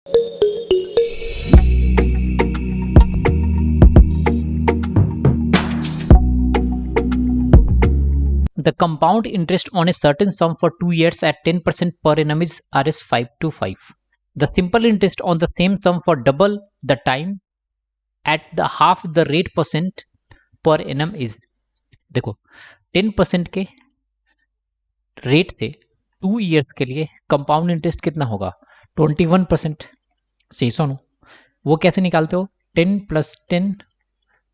The compound interest on a certain sum for 2 years at 10% per annum is Rs 525. The simple interest on the same sum for double the time at the half the rate percent per annum is, देखो 10% के rate से 2 years के लिए compound interest कितना होगा 21%। सही सुनो, वो कैसे निकालते हो 10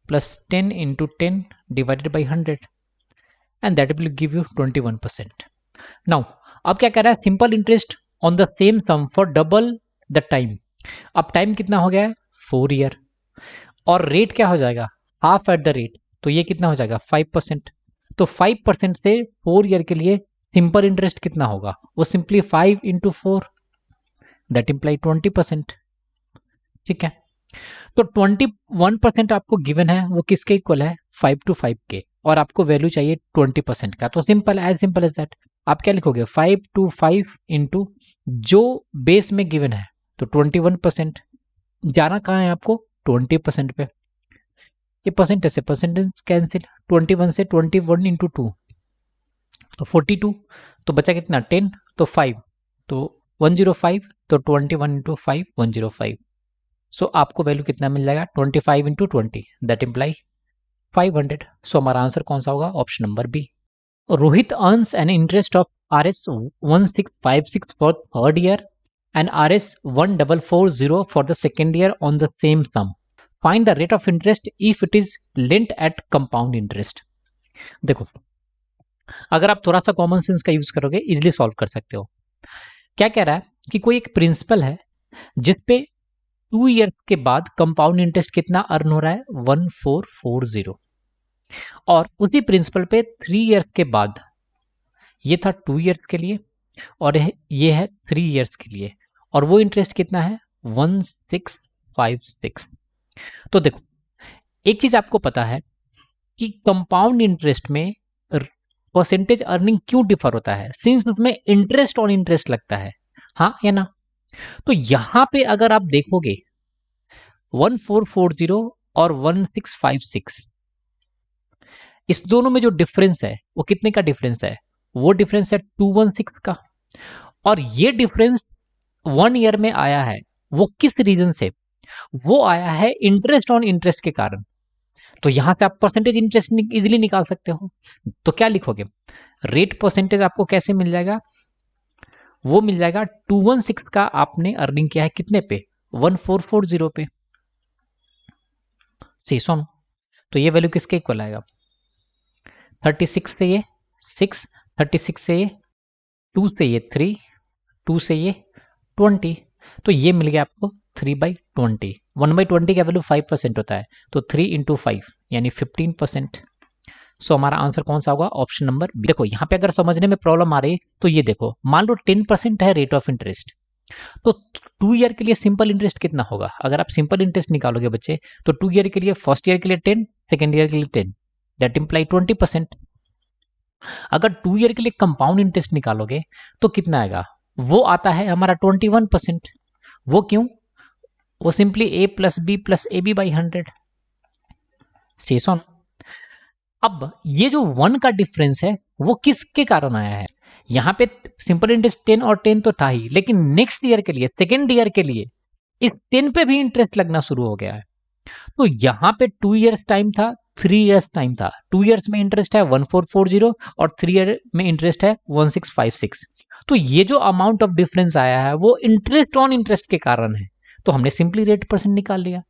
plus 10 into 10 divided by 100 and that will give you 21%. Now अब क्या कह रहा है simple interest on the same sum for double the time. अब टाइम कितना हो गया है 4 ईयर और रेट क्या हो जाएगा हाफ एट द रेट, तो ये कितना हो जाएगा 5%। तो 5% से 4 ईयर के लिए सिंपल इंटरेस्ट कितना होगा वो सिंपली 5 इंटू 4 दैट इम्प्लाई 20%। ठीक है, तो 21% आपको गिवन है वो किसके इक्वल है 5 to 5 के, और आपको वैल्यू चाहिए 20% का। तो सिंपल एज दैट आप क्या लिखोगे 5 to 5 इंटू जो बेस में गिवन है तो 21%। जाना कहाँ है आपको 20% पे, ये परसेंटेज से परसेंटेज कैंसिल, 21 से 21 इंटू 2 तो 42, तो बचा कितना 10 तो 5 तो 105, तो 21 इंटू 5 105। सो आपको वैल्यू कितना मिल जाएगा 25 इंटू 20 दैट इम्प्लाई 500। सो हमारा आंसर कौन सा होगा option number B. Rohit earns an interest of Rs 1656 for third year and Rs 1440 for the second year on the same sum. Find the rate of interest if it is lent at compound interest. देखो अगर आप थोड़ा सा common sense का use करोगे easily solve कर सकते हो। क्या कह रहा है कि कोई एक प्रिंसिपल है जिसपे 2 ईयर के बाद कंपाउंड इंटरेस्ट कितना अर्न हो रहा है 1440, और उसी प्रिंसिपल पे 3 ईयर के बाद, ये था 2 ईयर के लिए और ये है 3 ईयर्स के लिए, और वो इंटरेस्ट कितना है 1656। तो देखो एक चीज आपको पता है कि कंपाउंड इंटरेस्ट में परसेंटेज अर्निंग क्यों डिफर होता है, सिंस उसमें इंटरेस्ट ऑन इंटरेस्ट लगता है, हाँ या ना। तो यहां पे अगर आप देखोगे 1440 और 1656, इस दोनों में जो डिफरेंस है वो कितने का डिफरेंस है, वो डिफरेंस है 216 का, और ये डिफरेंस 1 ईयर में आया है वो किस रीजन से, वो आया है इंटरेस्ट ऑन इंटरेस्ट के कारण। तो यहां से आप परसेंटेज इंटरेस्ट इजीली निकाल सकते हो। तो क्या लिखोगे रेट परसेंटेज आपको कैसे मिल जाएगा, वो मिल जाएगा 216 का आपने अर्निंग किया है कितने पे 1440 पे। सी सुन, तो ये वैल्यू किसके इक्वल आएगा 36 से ये 6, 36 से ये 2 से ये 3, 2 से ये 20, तो ये मिल गया आपको 3/20। 1/20 का वैल्यू 5% होता है, तो 3 इंटू 5 यानी 15%। सो हमारा आंसर कौन सा होगा ऑप्शन नंबर बी। देखो यहाँ पे अगर समझने में प्रॉब्लम आ रही है तो ये देखो, मान लो 10% है रेट ऑफ इंटरेस्ट, तो 2 ईयर के लिए सिंपल इंटरेस्ट कितना होगा, अगर आप सिंपल इंटरेस्ट निकालोगे बच्चे तो 2 ईयर के लिए फर्स्ट ईयर के लिए 10, सेकेंड ईयर के लिए 10, दैट इम्प्लाई 20%। अगर 2 ईयर के लिए कंपाउंड इंटरेस्ट निकालोगे तो कितना आएगा, वो आता है हमारा 21%। वो क्यों, वो simply a plus B plus A B by 100। सेस ऑन। अब ये जो 1 का डिफरेंस है वो किसके कारण आया है, यहां पे सिंपल इंटरेस्ट 10 और 10 तो था ही, लेकिन नेक्स्ट ईयर के लिए सेकेंड ईयर के लिए इस 10 पे भी इंटरेस्ट लगना शुरू हो गया है। तो यहां पे 2 इयर्स टाइम था 3 इयर्स टाइम था, 2 इयर्स में इंटरेस्ट है 1440 और 3 ईयर में इंटरेस्ट है 1656। तो ये जो अमाउंट ऑफ डिफरेंस आया है वो इंटरेस्ट ऑन इंटरेस्ट के कारण है, तो हमने सिंपली रेट परसेंट निकाल लिया।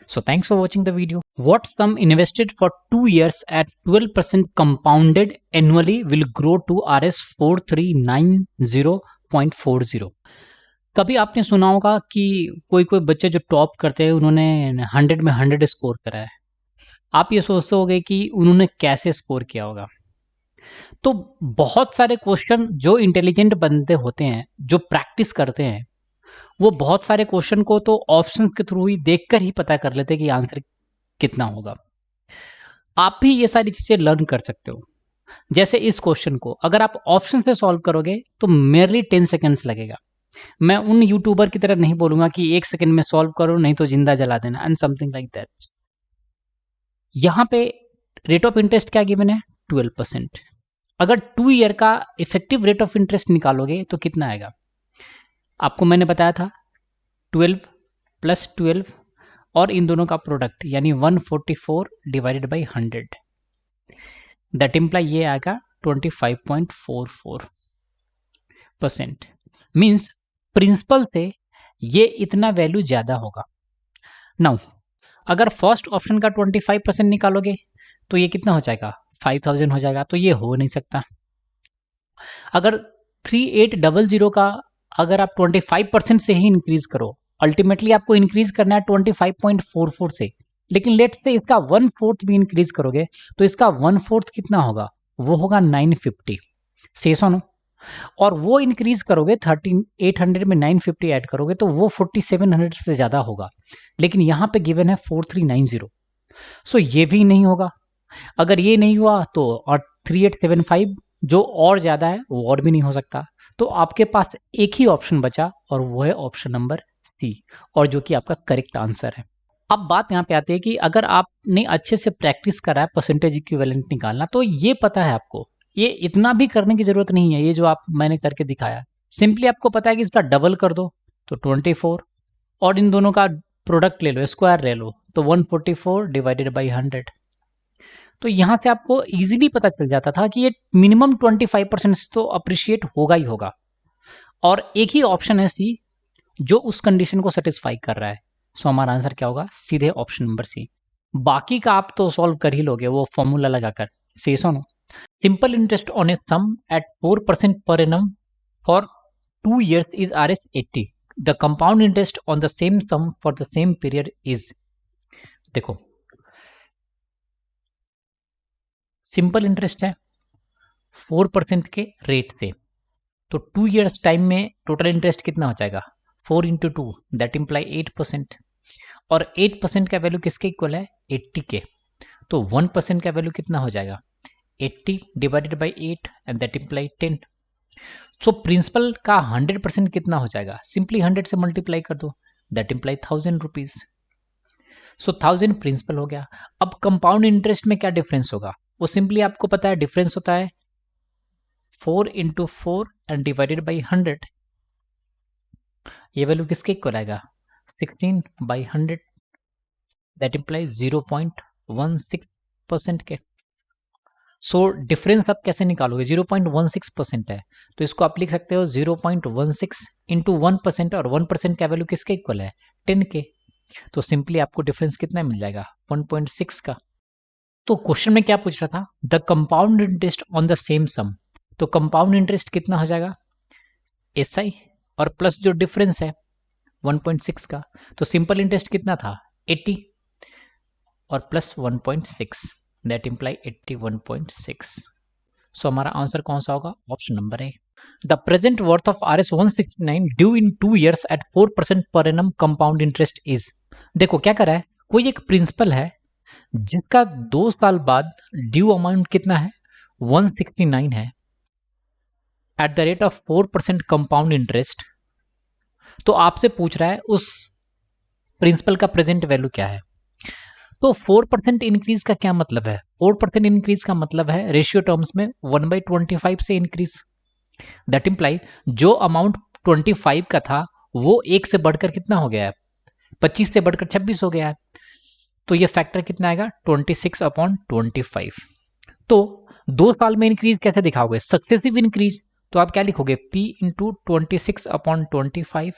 So thanks for watching the video. What sum invested for 2 years at 12% compounded annually will grow to Rs 4390.40? कभी आपने सुना होगा कि कोई कोई बच्चे जो टॉप करते हैं उन्होंने 100 में 100 स्कोर करा है। आप ये सोचते होगे कि उन्होंने कैसे स्कोर किया होगा। तो बहुत सारे क्वेश्चन जो इंटेलिजेंट बंदे होते हैं, जो प्रैक्टिस करते हैं, वो बहुत सारे क्वेश्चन को तो ऑप्शन के थ्रू ही देखकर ही पता कर लेते हैं कि आंसर कितना होगा। आप भी ये सारी चीजें लर्न कर सकते हो। जैसे इस क्वेश्चन को अगर आप ऑप्शन से सॉल्व करोगे तो मेयरली 10 सेकेंड्स लगेगा, मैं उन यूट्यूबर की तरह नहीं बोलूंगा कि 1 सेकंड में सॉल्व करो नहीं तो जिंदा जला देना एंड समथिंग लाइक दैट। यहां पे रेट ऑफ इंटरेस्ट क्या गिवन है 12%। अगर 2 ईयर का इफेक्टिव रेट ऑफ इंटरेस्ट निकालोगे तो कितना आएगा, आपको मैंने बताया था 12 प्लस 12 और इन दोनों का प्रोडक्ट यानी 144 डिवाइडेड बाई 100, दैट इम्प्लाई ये आएगा 25.44%। मीन्स प्रिंसिपल से ये इतना वैल्यू ज्यादा होगा। नाउ अगर फर्स्ट ऑप्शन का 25% निकालोगे तो ये कितना हो जाएगा 5000 हो जाएगा, तो ये हो नहीं सकता। अगर 3800 का अगर आप 25% से ही इंक्रीज करो, अल्टीमेटली आपको इंक्रीज करना है 25.44 से, लेकिन लेट से इसका 1/4 भी इंक्रीज करोगे तो इसका 1/4 कितना होगा, वो होगा 950 से सुनो। और वो इंक्रीज करोगे 3800 में 950 ऐड करोगे तो वो 4700 से ज्यादा होगा, लेकिन यहां पे गिवन है 4390, सो ये भी नहीं होगा। अगर ये नहीं हुआ तो और 3875 जो और ज्यादा है वो और भी नहीं हो सकता। तो आपके पास एक ही ऑप्शन बचा और वो है ऑप्शन नंबर सी, और जो कि आपका करेक्ट आंसर है। अब बात यहाँ पे आती है कि अगर आपने अच्छे से प्रैक्टिस करा है परसेंटेज इक्विवेलेंट निकालना तो ये पता है आपको, ये इतना भी करने की जरूरत नहीं है। ये जो आप मैंने करके दिखाया, सिंपली आपको पता है कि इसका डबल कर दो तो 24 और इन दोनों का प्रोडक्ट ले लो, स्क्वायर ले लो तो 144 डिवाइडेड बाई 100। तो यहां से आपको इजीली पता चल जाता था कि ये मिनिमम 25% तो अप्रिशिएट होगा ही होगा। और एक ही ऑप्शन है सी जो उस कंडीशन को सेटिस्फाई कर रहा है। सो हमारा आंसर क्या होगा, सीधे ऑप्शन नंबर सी। बाकी का आप तो सॉल्व कर ही लोगे वो फॉर्मूला लगाकर। से सुनो, simple interest on a sum at 4% per annum for 2 years is Rs 80। The compound interest on the same sum for the same period is. देखो सिंपल इंटरेस्ट है 4% के रेट से, तो 2 years टाइम में टोटल इंटरेस्ट कितना हो जाएगा 4 into 2 that imply 8%। और 8% का वैल्यू किसके इक्वल है 80 के, तो 1% का वैल्यू कितना हो जाएगा 80 divided by 8 and that imply 10। So principal का 100% कितना हो जाएगा, सिंपली 100 से मल्टीप्लाई कर दो that imply 1000 rupees. So 1000 principal हो गया। अब कंपाउंड इंटरेस्ट में क्या डिफरेंस होगा, वो सिंपली आपको पता है डिफरेंस होता है 4 इंटू 4 एंड डिवाइडेड बाई 100। ये वैल्यू किसके इक्वल आएगा 16 बाई 100 दैट इम्प्लाई 0.16% के। सो डिफरेंस आप कैसे निकालोगे, 0.16% है तो इसको आप लिख सकते हो 0.16 इंटू 1%, और 1% का वैल्यू किसके इक्वल है 10 के। तो सिंपली आपको डिफरेंस कितना मिल जाएगा 1.6 का। तो क्वेश्चन में क्या पूछ रहा था, the compound interest on the same sum, तो कंपाउंड इंटरेस्ट कितना हो जाएगा SI और प्लस जो डिफरेंस है 1.6 का, तो सिंपल इंटरेस्ट कितना था 80 और प्लस 1.6 दैट इम्प्लाई 81.6। सो हमारा आंसर कौन सा होगा, option number A. The present worth of Rs 169 due in 2 years at 4% per annum compound interest is. देखो क्या करा है, कोई एक प्रिंसिपल है जिसका 2 साल बाद ड्यू अमाउंट कितना है 169 है at the rate of 4% compound interest. तो आपसे पूछ रहा है उस प्रिंसिपल का प्रेजेंट वैल्यू क्या है। तो 4% इंक्रीज का क्या मतलब है, 4% इंक्रीज का मतलब है रेशियो टर्म्स में 1/25 से इंक्रीज। दैट इम्प्लाई जो अमाउंट 25 का था वो 1 से बढ़कर कितना हो गया है 25 से बढ़कर 26 हो गया है। तो ये फैक्टर कितना आएगा 26/25। तो 2 साल में इंक्रीज कैसे दिखाओगे, सक्सेसिव इंक्रीज, तो आप क्या लिखोगे P इंटू 26/25,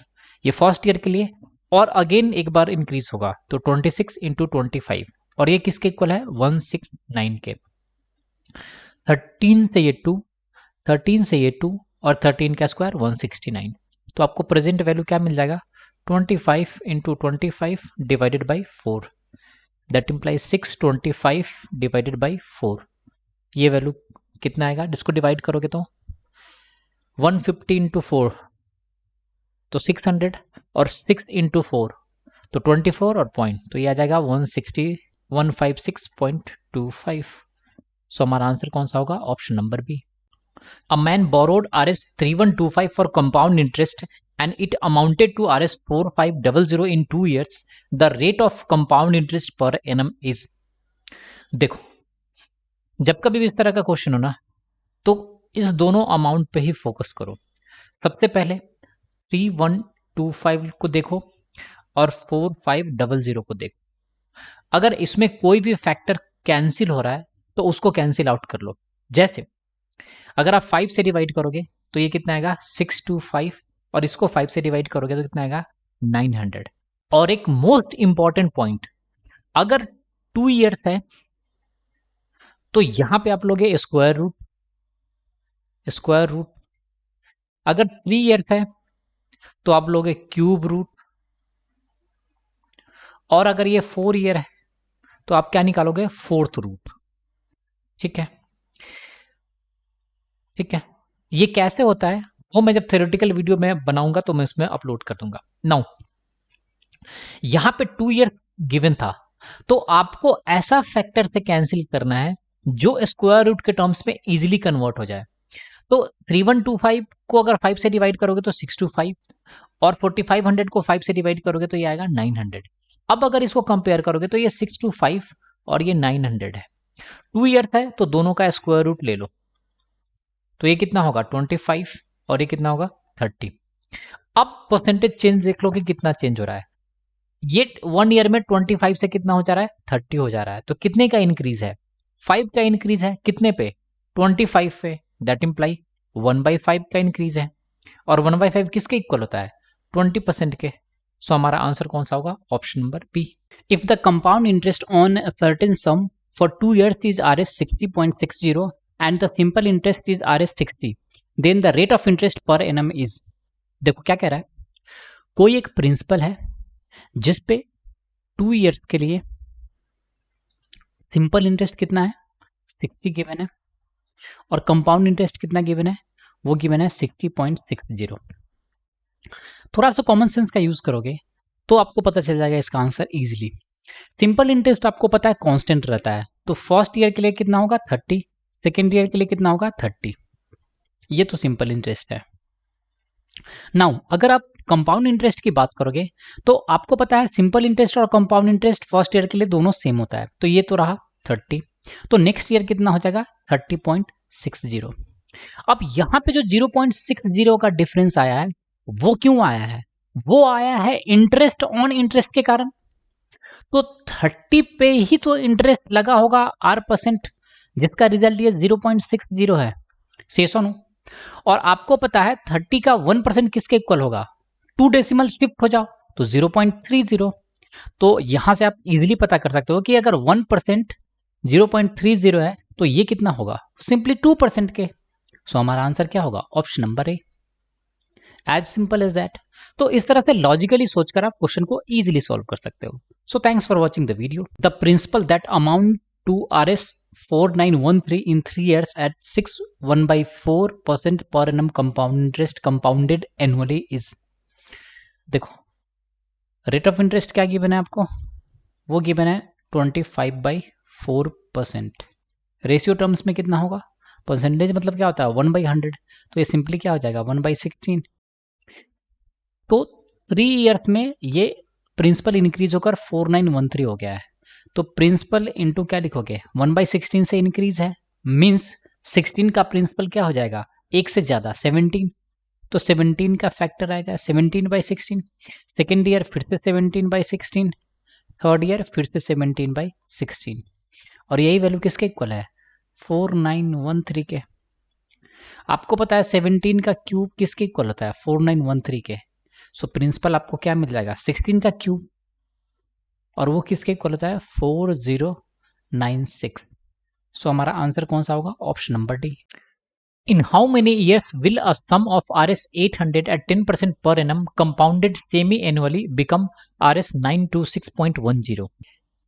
ये फर्स्ट ईयर के लिए, और अगेन एक बार इंक्रीज होगा तो 26 इंटू 25, और ये किसके इक्वल है 169 के। 13 से ये 2, 13 से ये 2 और 13 का स्क्वायर 169, तो आपको प्रेजेंट वैल्यू क्या मिल जाएगा 25 into 25 divided by 4 that implies 625 divided by 4। ये वैल्यू कितना आएगा, जिसको डिवाइड करोगे तो 150 इंटू 4 तो 600 और 6 इंटू 4 तो 24 और पॉइंट, तो ये आ जाएगा 156.25। सो हमारा आंसर कौन सा होगा, option number B. A man borrowed Rs 3125 for compound interest and it amounted to Rs 4500 in 2 years, the rate of compound interest per annum is। देखो, जब कभी भी इस तरह का क्वेश्चन हो ना, तो इस दोनों अमाउंट पे ही फोकस करो। सबसे पहले 3125 को देखो और 4500 को देखो। अगर इसमें कोई भी फैक्टर कैंसिल हो रहा है तो उसको कैंसिल आउट कर लो। जैसे अगर आप 5 से डिवाइड करोगे तो ये कितना आएगा 625, और इसको 5 से डिवाइड करोगे तो कितना आएगा 900। और एक मोस्ट इंपॉर्टेंट पॉइंट, अगर 2 इयर्स है तो यहां पे आप लोगे स्क्वायर रूट। अगर 3 इयर्स है तो आप लोगे क्यूब रूट, और अगर ये 4 ईयर है तो आप क्या निकालोगे, फोर्थ रूट। ठीक है, ये कैसे होता है वो मैं जब थ्योरेटिकल वीडियो में बनाऊंगा तो मैं उसमें अपलोड कर दूंगा। नाउ यहां पे 2 ईयर गिवन था, तो आपको ऐसा फैक्टर से कैंसिल करना है जो स्क्वायर रूट के टर्म्स में इजीली कन्वर्ट हो जाए। तो 3125 को अगर 5 से डिवाइड करोगे तो 625, और 4500 को 5 से डिवाइड करोगे तो ये आएगा 900। अब अगर इसको कंपेयर करोगे तो ये 625 और ये 900 है। 2 ईयर है तो दोनों का स्क्वायर रूट ले लो, तो ये कितना होगा 25 और ये कितना होगा 30। अब परसेंटेज चेंज देख लो कि कितना चेंज हो रहा है। ये 1 ईयर में 25 से कितना हो जा रहा है 30 हो जा रहा है। तो कितने का इंक्रीज है, 5 का इंक्रीज है। कितने पे, 25 पे। दैट इम्प्लाई 1/5 का इंक्रीज है, और 1/5 किसके इक्वल होता है 20% के। सो हमारा आंसर कौन सा होगा, option number B. If the compound interest on a certain sum for 2 years is Rs 60.60 and the simple interest is Rs 60, then the rate of interest per annum is। देखो क्या कह रहा है, कोई एक प्रिंसिपल है जिस पे 2 ईयर्स के लिए सिंपल इंटरेस्ट कितना है 60 गिवन है, और कंपाउंड इंटरेस्ट कितना गिवन है, वो गिवन है 60.60। थोड़ा सा कॉमन सेंस का यूज करोगे तो आपको पता चल जाएगा इसका आंसर इजीली। सिंपल इंटरेस्ट आपको पता है कांस्टेंट रहता है, तो फर्स्ट ईयर के लिए कितना होगा 30, सेकेंड ईयर के लिए कितना होगा 30। ये तो सिंपल इंटरेस्ट है। नाउ अगर आप कंपाउंड इंटरेस्ट की बात करोगे तो आपको पता है सिंपल इंटरेस्ट और कंपाउंड इंटरेस्ट फर्स्ट ईयर के लिए दोनों सेम होता है, तो ये तो रहा 30। तो नेक्स्ट ईयर कितना हो जाएगा 30.60। अब यहां पे जो 0.60 का डिफरेंस आया है वो क्यों आया है, वो आया है इंटरेस्ट ऑन इंटरेस्ट के कारण। तो 30 पे ही तो इंटरेस्ट लगा होगा R%, जिसका रिजल्ट ये 0.60 है। शेषो नो। और आपको पता है 30 का 1% किसके इक्वल होगा, 2 डेसिमल शिफ्ट हो जाओ तो 0.30। तो यहां से आप इजीली पता कर सकते हो कि अगर 1% 0.30 है तो ये कितना होगा, सिंपली 2% के। सो हमारा आंसर क्या होगा, option number A. As simple as that. तो इस तरह से लॉजिकली सोचकर आप क्वेश्चन को इजीली सॉल्व कर सकते हो। So thanks for watching the video. The principal that amount to Rs 4913 in 3 years at 6.1/4% per annum compound interest compounded annually is। देखो रेट ऑफ इंटरेस्ट क्या गिवन है आपको, वो गिवन है 25/4%। रेशियो टर्म्स में कितना होगा, परसेंटेज मतलब क्या होता है 1/100, तो ये सिंपली क्या हो जाएगा 1/16। तो 3 ईयर्स में ये प्रिंसिपल इंक्रीज होकर 4913 हो गया है। तो प्रिंसिपल इंटू क्या लिखोगे 1/16 से इंक्रीज है, मींस 16 का प्रिंसिपल क्या हो जाएगा एक से ज्यादा 17, तो 17 का फैक्टर आएगा 17/16। सेकेंड ईयर फिर से 17/16, थर्ड ईयर फिर से 17/16, और यही वैल्यू किसके इक्वल है 4913 के। आपको पता है 17 का क्यूब किसके इक्वल होता है 4913 के। सो प्रिंसिपल आपको क्या मिल जाएगा 16 का क्यूब, और वो किसके इक्वल होता है 4096। सो हमारा आंसर कौन सा होगा, option number D. In how many years will a sum of Rs 800 at 10% per annum compounded semi annually become Rs 926.10।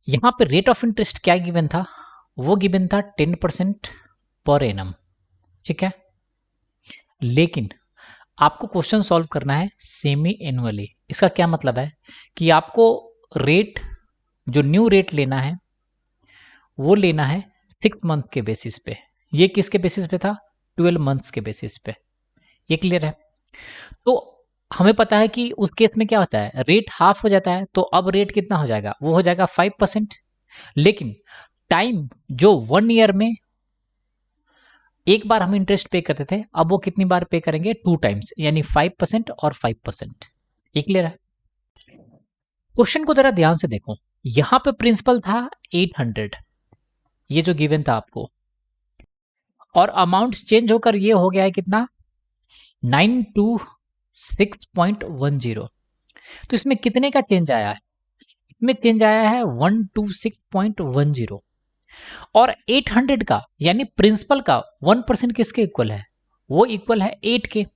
यहां पे रेट ऑफ इंटरेस्ट क्या गिवन था, वो गिवन था 10% पर एनम। ठीक है, लेकिन आपको क्वेश्चन सॉल्व करना है सेमी एनुअली। इसका क्या मतलब है कि आपको रेट, जो न्यू रेट लेना है वो लेना है 6 मंथ के बेसिस पे। ये किसके बेसिस पे था 12 मंथ्स के बेसिस पे। ये क्लियर है। तो हमें पता है कि उस केस में क्या होता है, रेट हाफ हो जाता है, तो अब रेट कितना हो जाएगा, वो हो जाएगा 5%। लेकिन टाइम जो 1 ईयर में एक बार हम इंटरेस्ट पे करते थे, अब वो कितनी बार पे करेंगे, 2 टाइम्स, यानी 5% और 5%। ये क्लियर है? क्वेश्चन को जरा ध्यान से देखो, यहां पे प्रिंसिपल था 800, ये जो गिवन था आपको, और अमाउंट्स चेंज होकर ये हो गया है कितना, 926.10। तो इसमें कितने का चेंज आया है, इसमें चेंज आया है 126.10। और 800 का यानी प्रिंसिपल का 1% किसके इक्वल है, वो इक्वल है 8 के।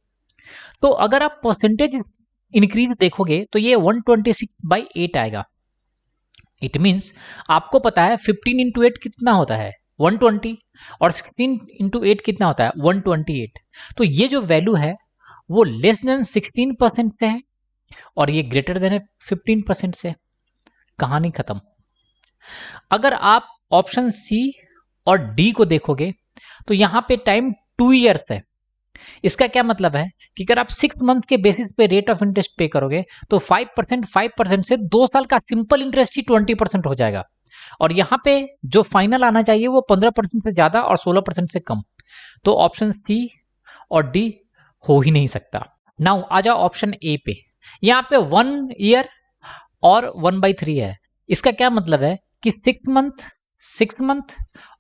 तो अगर आप परसेंटेज इंक्रीज देखोगे तो ये 126/8 आएगा। इट मीन्स आपको पता है 15 इंटू 8 कितना होता है, 120, और 16 इंटू 8 कितना होता है, 128। तो ये जो वैल्यू है वो लेस देन 16% से है और ये ग्रेटर देन 15% से। कहानी खत्म। अगर आप ऑप्शन सी और डी को देखोगे तो यहां पे टाइम 2 ईयर्स है। इसका क्या मतलब है कि अगर आप 6 मंथ के बेसिस पे रेट ऑफ इंटरेस्ट पे करोगे तो 5% से 2 साल का सिंपल इंटरेस्ट ही 20% हो जाएगा। और यहां पे जो फाइनल आना चाहिए वो 15% से ज्यादा और 16% से कम। तो ऑप्शन सी और डी हो ही नहीं सकता। नाउ आ जाओ ऑप्शन ए पे। यहां पे 1 ईयर और 1/3 है। इसका क्या मतलब है कि 6 मंथ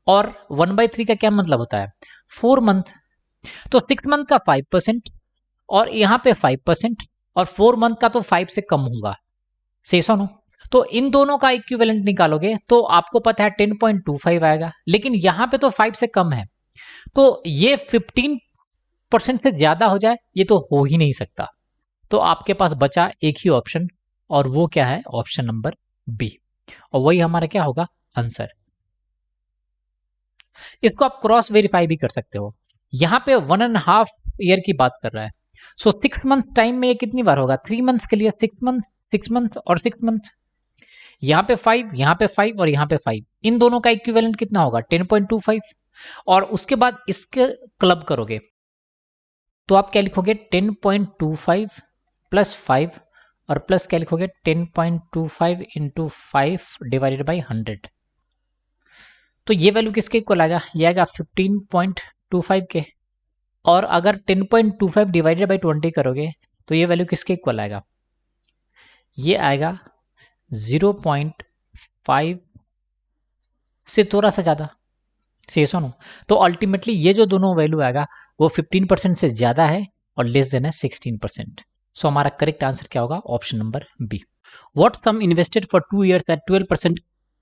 और 1/3 का क्या मतलब होता है, 4 मंथ। तो 6 मंथ का 5% और यहाँ पे 5% और 4 मंथ का तो 5 से कम होगा, से सुनो। तो इन दोनों का इक्विवेलेंट निकालोगे तो आपको पता है 10.25 आएगा, लेकिन यहाँ पे तो 5 से कम है। तो ये 15% से ज्यादा हो जाए, ये तो हो ही नहीं सकता। तो आपके पास बचा एक ही ऑप्शन, और वो क्या है, ऑप्शन नंबर बी, और वही हमारा क्या होगा, आंसर। इसको आप क्रॉस वेरीफाई भी कर सकते हो। यहां पे 1.5 ईयर की बात कर रहा है, सो 6 मंथ टाइम में ये कितनी बार होगा, 3 मंथ्स के लिए 6 मंथ और 6 मंथ। यहाँ पे 5, यहाँ पे 5 और यहाँ पे 5, इन दोनों का इक्विवेलेंट कितना होगा, 10.25। और उसके बाद इसके क्लब करोगे तो आप क्या लिखोगे, 10.25 प्लस 5, और प्लस क्या लिखोगे, 10.25 इंटू 5 डिवाइडेड बाई 100। तो ये वैल्यू किसके इक्वल आएगा, ये आएगा 15.25 के। और अगर 10.25 डिवाइडेड बाई 20 करोगे तो ये वैल्यू किसके इक्वल आएगा, ये आएगा 0.5 से थोड़ा सा ज्यादा, से सुनो। तो अल्टीमेटली ये जो दोनों वैल्यू आएगा वो 15% से ज्यादा है और लेस देन है 16%। सो हमारा करेक्ट आंसर क्या होगा, option number B. What sum invested for 2 years at 12%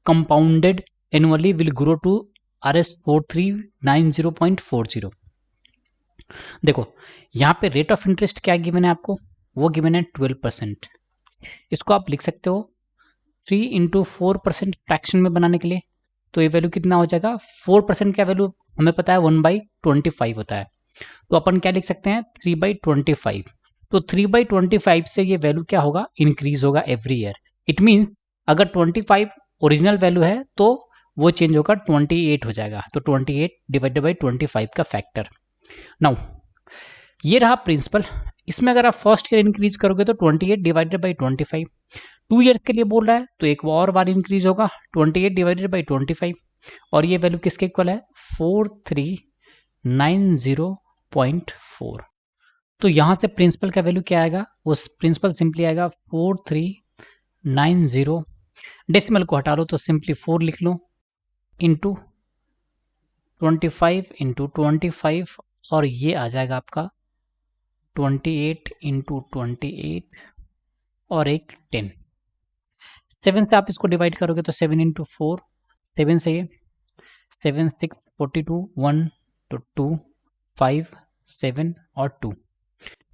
compounded annually will grow to Rs4390.40। देखो यहाँ पे रेट ऑफ इंटरेस्ट क्या गिवन है आपको, वो गिवन है 12%। इसको आप लिख सकते हो 3 इंटू 4% फ्रैक्शन में बनाने के लिए। तो ये वैल्यू कितना हो जाएगा, 4% का वैल्यू हमें पता है 1/25 होता है, तो अपन क्या लिख सकते हैं, 3/25। तो 3/25 से ये वैल्यू क्या होगा, इंक्रीज होगा एवरी ईयर। इट मीन्स अगर 25 ओरिजिनल वैल्यू है तो वो चेंज होकर 28 हो जाएगा। तो 28 डिवाइडेड बाई 25 का फैक्टर। नाउ ये रहा प्रिंसिपल। इसमें अगर आप फर्स्ट ईयर इंक्रीज करोगे तो 28 डिवाइडेड बाई 25, 2 ईयर्स के लिए बोल रहा है तो एक और बार इंक्रीज होगा 28 डिवाइडेड बाई 25, और ये वैल्यू किसके इक्वल है, 4390.4। तो यहां से प्रिंसिपल का वैल्यू क्या आएगा, वो प्रिंसिपल सिंपली आएगा 4390, डेसिमल को हटा लो तो सिंपली 4 लिख लो, इंटू 25 इंटू 25, और ये आ जाएगा आपका 28 इंटू 28 और एक 10। 7 से आप इसको डिवाइड करोगे तो 7 इंटू 4, 7 से ये 7 6 42, 1 तो 2 5 7 और 2,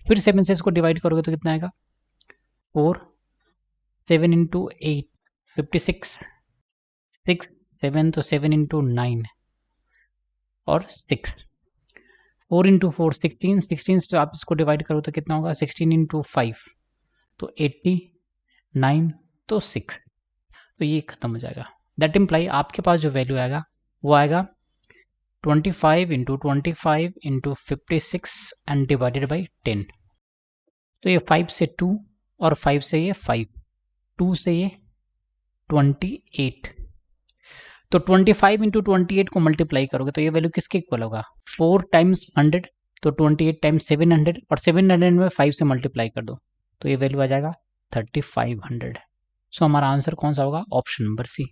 फिर 7 से इसको डिवाइड करोगे तो कितना आएगा, 4, 7 इंटू 8 56, 6 7 तो 7 इंटू 9 और 6, 4 इंटू 4 16, 16 से आप इसको डिवाइड करो तो कितना होगा, 16 इंटू 5 तो 80, 9 तो 6। तो ये खत्म हो जाएगा। दैट इम्प्लाई आपके पास जो वैल्यू आएगा वो आएगा 25 into 25 into 56 and divided by 10। तो ये 5 से 2 और 5 से ये 5, 2 से ये 28। तो 25 इंटू 28 को मल्टीप्लाई करोगे तो ये वैल्यू किसके इक्वल होगा? 4 टाइम्स 100, तो 28 टाइम्स 700, और 700 में 5 से मल्टीप्लाई कर दो तो ये वैल्यू आ जाएगा 3500। सो हमारा आंसर कौन सा होगा? ऑप्शन नंबर सी।